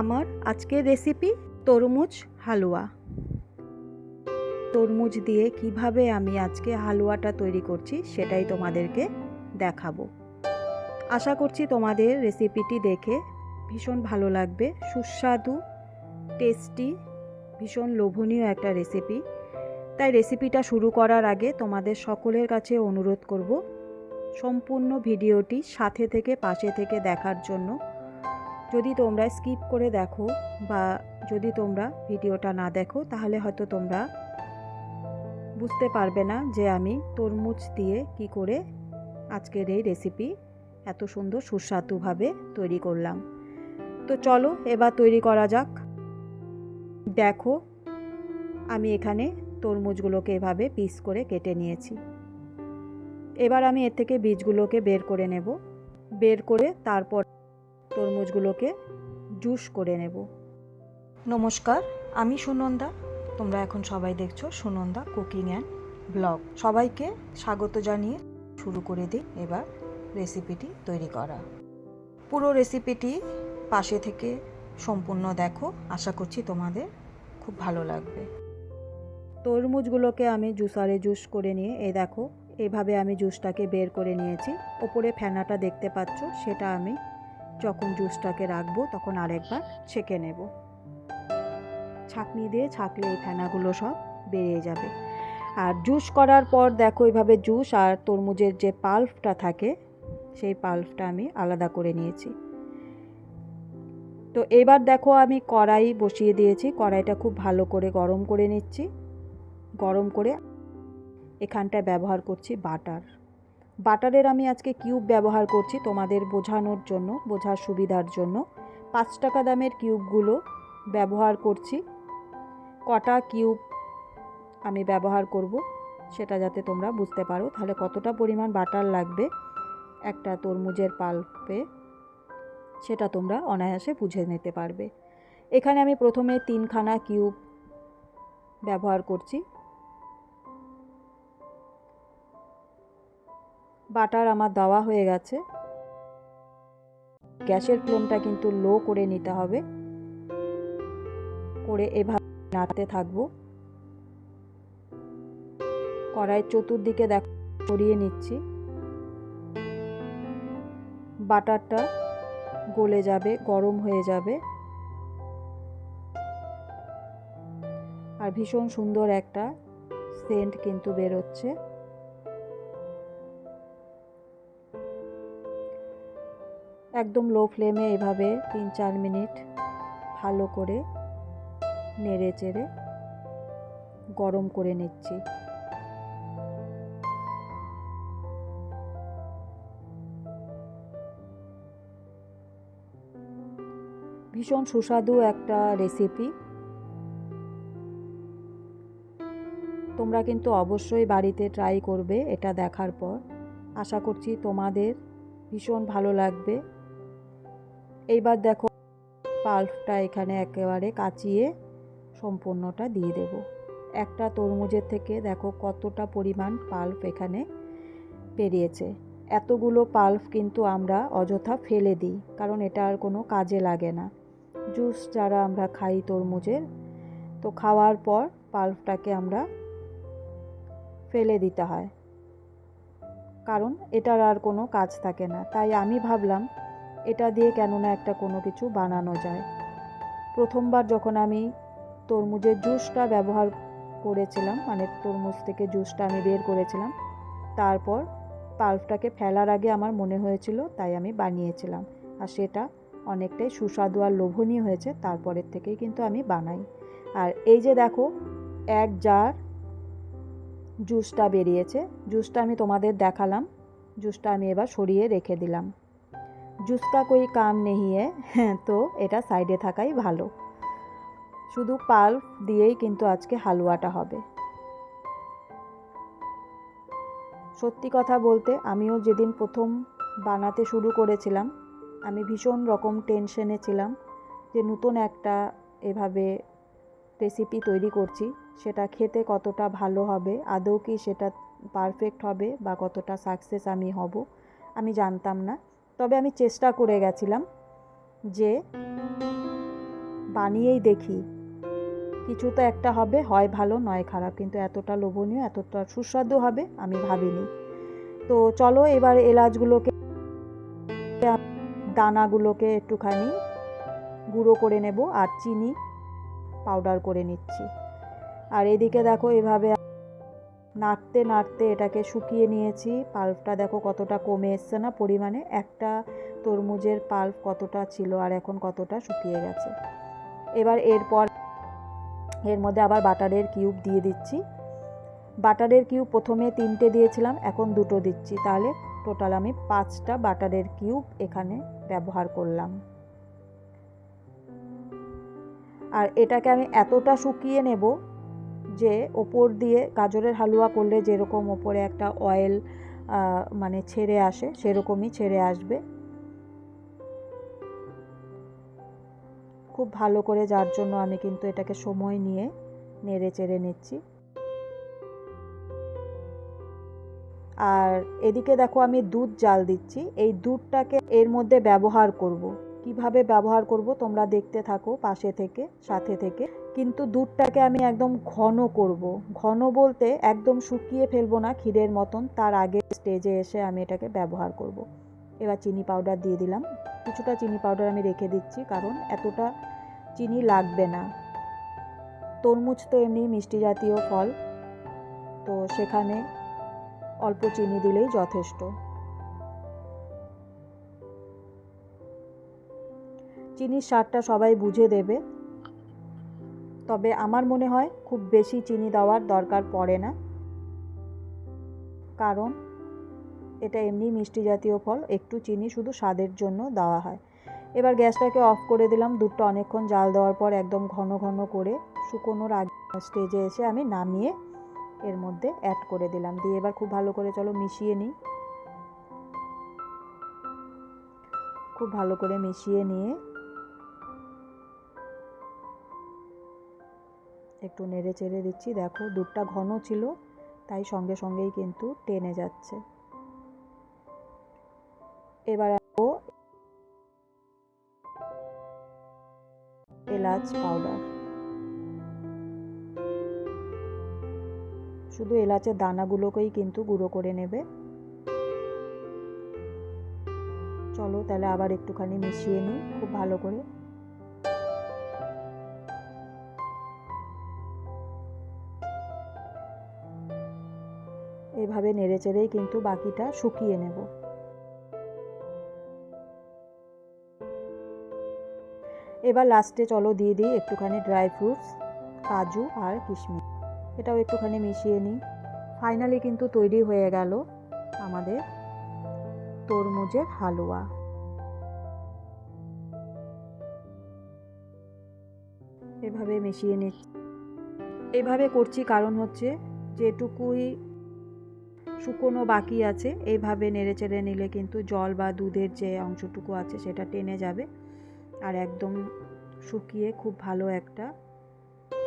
আমার আজকের রেসিপি তরমুজ হালুয়া। তরমুজ দিয়ে কিভাবে আমি আজকে হালুয়াটা তৈরি করছি সেটাই তোমাদেরকে দেখাবো। আশা করছি তোমাদের রেসিপিটি দেখে ভীষণ ভালো লাগবে। সুস্বাদু, টেস্টি, ভীষণ লোভনীয় একটা রেসিপি। তাই রেসিপিটা শুরু করার আগে তোমাদের সকলের কাছে অনুরোধ করব সম্পূর্ণ ভিডিওটি সাথে থেকে পাশে থেকে দেখার জন্য। যদি তোমরা স্কিপ করে দেখো বা যদি তোমরা ভিডিওটা না দেখো তাহলে হয়তো তোমরা বুঝতে পারবে না যে আমি তরমুজ দিয়ে কি করে আজকের এই রেসিপি এত সুন্দর সুস্বাদুভাবে তৈরি করলাম। তো চলো এবার তৈরি করা যাক। দেখো আমি এখানে তরমুজগুলোকে এভাবে পিস করে কেটে নিয়েছি। এবার আমি এর থেকে বীজগুলোকে বের করে নেব। বের করে তারপর তরমুজগুলোকে জুস করে নেব। নমস্কার, আমি সুনন্দা। তোমরা এখন সবাই দেখছো সুনন্দা কুকিং অ্যান্ড ব্লগ। সবাইকে স্বাগত জানিয়ে শুরু করে দিই এবার রেসিপিটি তৈরি করা। পুরো রেসিপিটি পাশে থেকে সম্পূর্ণ দেখো, আশা করছি তোমাদের খুব ভালো লাগবে। তরমুজগুলোকে আমি জুসারে জুস করে নিয়ে এই দেখো এভাবে আমি জুসটাকে বের করে নিয়েছি। ওপরে ফেনাটা দেখতে পাচ্ছ, সেটা আমি যখন জুসটাকে রাখবো তখন আরেকবার ছেঁকে নেব। ছাঁকনি দিয়ে ছাঁকলে এই ফেনাগুলো সব বেরিয়ে যাবে। আর জুস করার পর দেখো এইভাবে জুস আর তরমুজের যে পাল্পটা থাকে সেই পাল্পটা আমি আলাদা করে নিয়েছি। তো এবার দেখো আমি কড়াই বসিয়ে দিয়েছি। কড়াইটা খুব ভালো করে গরম করে নিচ্ছি। গরম করে এখানটায় ব্যবহার করছি বাটার। বাটারের আমি আজকে কিউব ব্যবহার করছি তোমাদের বোঝানোর জন্য, বোঝার সুবিধার জন্য। 5 টাকা দামের কিউবগুলো ব্যবহার করছি। কটা কিউব আমি ব্যবহার করব সেটা যাতে তোমরা বুঝতে পারো, তাহলে কতটা পরিমাণ বাটার লাগবে একটা তরমুজের পাল্পে সেটা তোমরা অনায়াসে বুঝে নিতে পারবে। এখানে আমি প্রথমে 3খানা কিউব ব্যবহার করছি। বাটার আমার দেওয়া হয়ে গেছে। গ্যাসের ফ্লেমটা কিন্তু লো করে নিতে হবে। করে এভাবে নাড়তে থাকবো। কড়াইয়ের চতুর্দিকে দেখো ছড়িয়ে নিচ্ছি। বাটারটা গলে যাবে, গরম হয়ে যাবে আর ভীষণ সুন্দর একটা সেন্ট কিন্তু বেরোচ্ছে। একদম লো ফ্লেমে এভাবে 3-4 মিনিট ভালো করে নেড়ে চেড়ে গরম করে নিচ্ছি। ভীষণ সুস্বাদু একটা রেসিপি। তোমরা কিন্তু অবশ্যই বাড়িতে ট্রাই করবে এটা দেখার পর। আশা করছি তোমাদের ভীষণ ভালো লাগবে। এইবার দেখো পাল্পটা এখানে একেবারে কাচিয়ে সম্পূর্ণটা দিয়ে দেব। একটা তরমুজের থেকে দেখো কতটা পরিমাণ পাল্প এখানে বেরিয়েছে। এতগুলো পাল্প কিন্তু আমরা অযথা ফেলে দিই, কারণ এটা আর কোনো কাজে লাগে না। জুস যারা আমরা খাই তরমুজের, তো খাওয়ার পর পাল্পটাকে আমরা ফেলে দিতে হয়, কারণ এটার আর কোনো কাজ থাকে না। তাই আমি ভাবলাম এটা দিয়ে কেননা একটা কোনো কিছু বানানো যায়। প্রথমবার যখন আমি তরমুজের জুসটা ব্যবহার করেছিলাম, মানে তরমুজ থেকে জুসটা আমি বের করেছিলাম, তারপর পাল্পটাকে ফেলার আগে আমার মনে হয়েছিল, তাই আমি বানিয়েছিলাম। আর সেটা অনেকটাই সুস্বাদু আর লোভনীয় হয়েছে। তারপরের থেকেই কিন্তু আমি বানাই। আর এই যে দেখো 1 জার জুসটা বেরিয়েছে। জুসটা আমি তোমাদের দেখালাম। জুসটা আমি এবার সরিয়ে রেখে দিলাম। জুস কা কোই কাম নেই হ্যাঁ, তো এটা সাইডে থাকাই ভালো। শুধু পাল্প দিয়েই কিন্তু আজকে হালুয়াটা হবে। সত্যি কথা বলতে আমিও যেদিন প্রথম বানাতে শুরু করেছিলাম আমি ভীষণ রকম টেনশনে ছিলাম যে নতুন একটা এভাবে রেসিপি তৈরি করছি, সেটা খেতে কতটা ভালো হবে, আদৌ কি সেটা পারফেক্ট হবে বা কতটা সাকসেস আমি হব আমি জানতাম না। তবে আমি চেষ্টা করে গেছিলাম যে বানিয়েই দেখি, কিছু তো একটা হবে, হয় ভালো নয় খারাপ, কিন্তু এতটা লোভনীয় এতটা সুস্বাদু হবে আমি ভাবিনি। তো চলো এবার এলাচগুলোকে, দানাগুলোকে একটুখানি গুঁড়ো করে নেব আর চিনি পাউডার করে নিচ্ছি। আর এদিকে দেখো এভাবে নাড়তে নাড়তে এটাকে শুকিয়ে নিয়েছি। পাল্পটা দেখো কতটা কমে এসছে না পরিমাণে, একটা তরমুজের পাল্প কতটা ছিল আর এখন কতটা শুকিয়ে গেছে। এবার এর মধ্যে আবার বাটারের কিউব দিয়ে দিচ্ছি। বাটারের কিউব প্রথমে 3টে দিয়েছিলাম, এখন 2টো দিচ্ছি, তাহলে টোটাল আমি 5টা বাটারের কিউব এখানে ব্যবহার করলাম। আর এটাকে আমি এতটা শুকিয়ে নেব যে ওপর দিয়ে গাজরের হালুয়া করলে যেরকম ওপরে একটা অয়েল মানে ছেড়ে আসে, সেরকমই ছেড়ে আসবে। খুব ভালো করে, যার জন্য আমি কিন্তু এটাকে সময় নিয়ে নেড়ে চেড়ে নিচ্ছি। আর এদিকে দেখো আমি দুধ জাল দিচ্ছি। এই দুধটাকে এর মধ্যে ব্যবহার করব। কিভাবে ব্যবহার করব তোমরা দেখতে থাকো সাথে থেকে। কিন্তু দুধটাকে আমি একদম ঘন করব। ঘন বলতে একদম শুকিয়ে ফেলবো না ক্ষীরের মতন, তার আগে স্টেজে এসে আমি এটাকে ব্যবহার করব। এবার চিনি পাউডার দিয়ে দিলাম। কিছুটা চিনি পাউডার আমি রেখে দিচ্ছি, কারণ এতটা চিনি লাগবে না। তরমুজ তো এমনি মিষ্টি জাতীয় ফল, তো সেখানে অল্প চিনি দিলেই যথেষ্ট। চিনির স্বাদটা সবাই বুঝে দেবে, তবে আমার মনে হয় খুব বেশি চিনি দেওয়ার দরকার পড়ে না, কারণ এটা এমনি মিষ্টি জাতীয় ফল, একটু চিনি শুধু স্বাদের জন্য দেওয়া হয়। এবার গ্যাসটাকে অফ করে দিলাম। দুধটা অনেকক্ষণ জাল দেওয়ার পর একদম ঘন ঘন করে শুকোনোর আগে স্টেজে এসে আমি নামিয়ে এর মধ্যে অ্যাড করে দিলাম। দিয়ে এবার খুব ভালো করে চলো মিশিয়ে নিই। খুব ভালো করে মিশিয়ে নিয়ে একটু নেড়ে চেড়ে দিচ্ছি। দেখো দুধটা ঘন ছিল, তাই সঙ্গে সঙ্গেই কিন্তু টেনে যাচ্ছে। এবার এলাচ পাউডার, শুধু এলাচের দানাগুলোকেই কিন্তু গুঁড়ো করে নেবে। চলো তাহলে আবার একটুখানি মিশিয়ে নিই খুব ভালো করে। এইভাবে নেড়ে চেড়েই কিন্তু বাকিটা শুকিয়ে নেব। এবার লাস্টে চলো দিয়ে দিই একটুখানি ড্রাই ফ্রুটস, কাজু আর কিশমিশ, এটাও একটুখানি মিশিয়ে নিই। ফাইনালি কিন্তু তৈরি হয়ে গেল আমাদের তরমুজের হালুয়া। এভাবে মিশিয়ে নিচ্ছি। এইভাবে করছি কারণ হচ্ছে যেটুকুই শুকনো বাকি আছে এইভাবে নেড়ে চেড়ে নিলে কিন্তু জল বা দুধের যে অংশটুকু আছে সেটা টেনে যাবে, আর একদম শুকিয়ে খুব ভালো একটা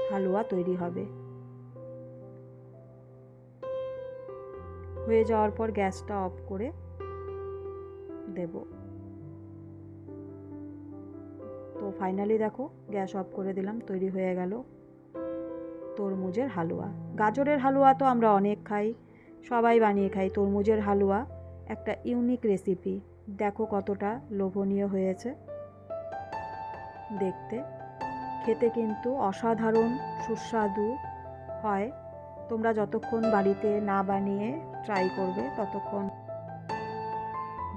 হালুয়া তৈরি হবে। হয়ে যাওয়ার পর গ্যাসটা অফ করে দেব। তো ফাইনালি দেখো গ্যাস অফ করে দিলাম, তৈরি হয়ে গেল তরমুজের হালুয়া। গাজরের হালুয়া তো আমরা অনেক খাই, সবাই বানিয়ে খাই। তরমুজের হালুয়া একটা ইউনিক রেসিপি। দেখো কতটা লোভনীয় হয়েছে দেখতে, খেতে কিন্তু অসাধারণ সুস্বাদু হয়। তোমরা যতক্ষণ বাড়িতে না বানিয়ে ট্রাই করবে ততক্ষণ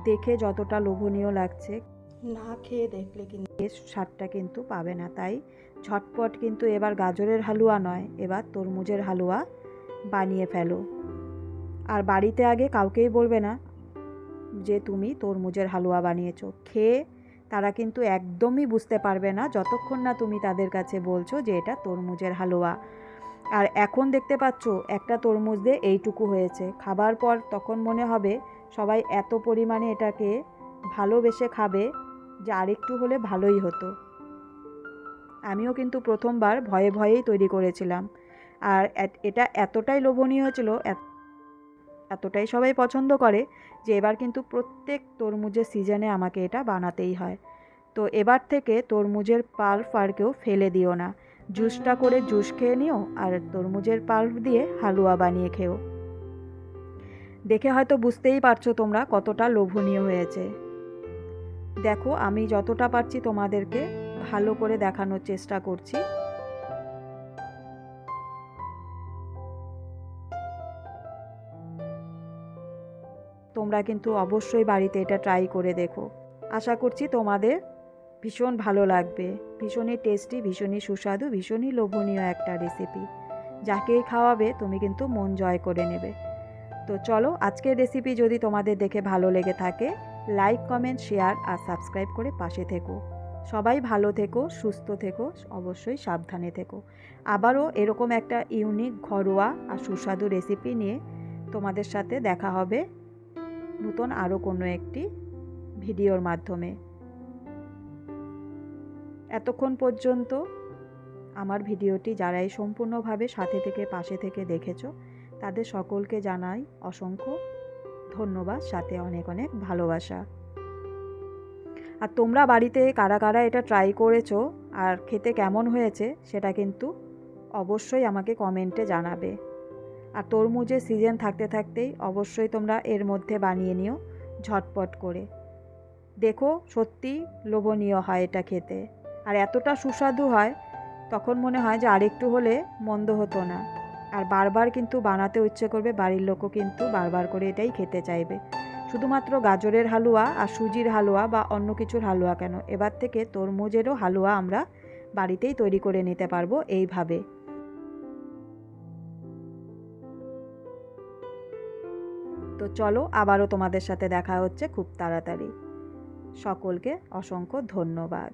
দেখে যতটা লোভনীয় লাগছে, না খেয়ে দেখলে কিন্তু এর স্বাদটা কিন্তু পাবে না। তাই ঝটপট কিন্তু এবার গাজরের হালুয়া নয়, এবার তরমুজের হালুয়া বানিয়ে ফেলো। আর বাড়িতে আগে কাউকেই বলবে না যে তুমি তরমুজের হালুয়া বানিয়েছো। খেয়ে তারা কিন্তু একদমই বুঝতে পারবে না যতক্ষণ না তুমি তাদের কাছে বলছো যে এটা তরমুজের হালুয়া। আর এখন দেখতে পাচ্ছ একটা তরমুজ দিয়ে এইটুকু হয়েছে, খাবার পর তখন মনে হবে সবাই এত পরিমাণে এটাকে ভালোবেসে খাবে যে আরেকটু হলে ভালোই হতো। আমিও কিন্তু প্রথমবার ভয়ে ভয়েই তৈরি করেছিলাম, আর এটা এতটাই লোভনীয় হয়েছিল, এতটাই সবাই পছন্দ করে যে এবার কিন্তু প্রত্যেক তরমুজের সিজনে আমাকে এটা বানাতেই হয়। তো এবার থেকে তরমুজের পাল্প আর কেউ ফেলে দিও না, জুসটা করে জুস খেয়ে নিও আর তরমুজের পাল্প দিয়ে হালুয়া বানিয়ে খেও। দেখে হয়তো বুঝতেই পারছো তোমরা কতটা লোভনীয় হয়েছে। দেখো আমি যতটা পারছি তোমাদেরকে ভালো করে দেখানোর চেষ্টা করছি। তোমরা কিন্তু অবশ্যই বাড়িতে এটা ট্রাই করে দেখো। আশা করছি তোমাদের ভীষণ ভালো লাগবে। ভীষণই টেস্টি, ভীষণই সুস্বাদু, ভীষণই লোভনীয় একটা রেসিপি। যাকেই খাওয়াবে তুমি কিন্তু মন জয় করে নেবে। তো চলো, আজকের রেসিপি যদি তোমাদের দেখে ভালো লেগে থাকে, লাইক, কমেন্ট, শেয়ার আর সাবস্ক্রাইব করে পাশে থেকো। সবাই ভালো থেকো, সুস্থ থেকো, অবশ্যই সাবধানে থেকো। আবারও এরকম একটা ইউনিক, ঘরোয়া আর সুস্বাদু রেসিপি নিয়ে তোমাদের সাথে দেখা হবে নতুন আরও কোনো একটি ভিডিওর মাধ্যমে। এতক্ষণ পর্যন্ত আমার ভিডিওটি যারাই সম্পূর্ণভাবে সাথে থেকে পাশে থেকে দেখেছো, তাদের সকলকে জানাই অসংখ্য ধন্যবাদ, সাথে অনেক অনেক ভালোবাসা। আর তোমরা বাড়িতে কারা কারা এটা ট্রাই করেছো আর খেতে কেমন হয়েছে সেটা কিন্তু অবশ্যই আমাকে কমেন্টে জানাবে। আর তরমুজের সিজন থাকতে থাকতেই অবশ্যই তোমরা এর মধ্যে বানিয়ে নিও ঝটপট করে। দেখো সত্যি লোভনীয় হয় এটা খেতে, আর এতটা সুস্বাদু হয় তখন মনে হয় যে আরেকটু হলে মন্দ হতো না। আর বারবার কিন্তু বানাতেও ইচ্ছে করবে, বাড়ির লোকও কিন্তু বারবার করে এটাই খেতে চাইবে। শুধুমাত্র গাজরের হালুয়া আর সুজির হালুয়া বা অন্য কিছুর হালুয়া কেন, এবার থেকে তরমুজেরও হালুয়া আমরা বাড়িতেই তৈরি করে নিতে পারবো এইভাবে। তো চলো, আবারও তোমাদের সাথে দেখা হচ্ছে খুব তাড়াতাড়ি। সকলকে অসংখ্য ধন্যবাদ।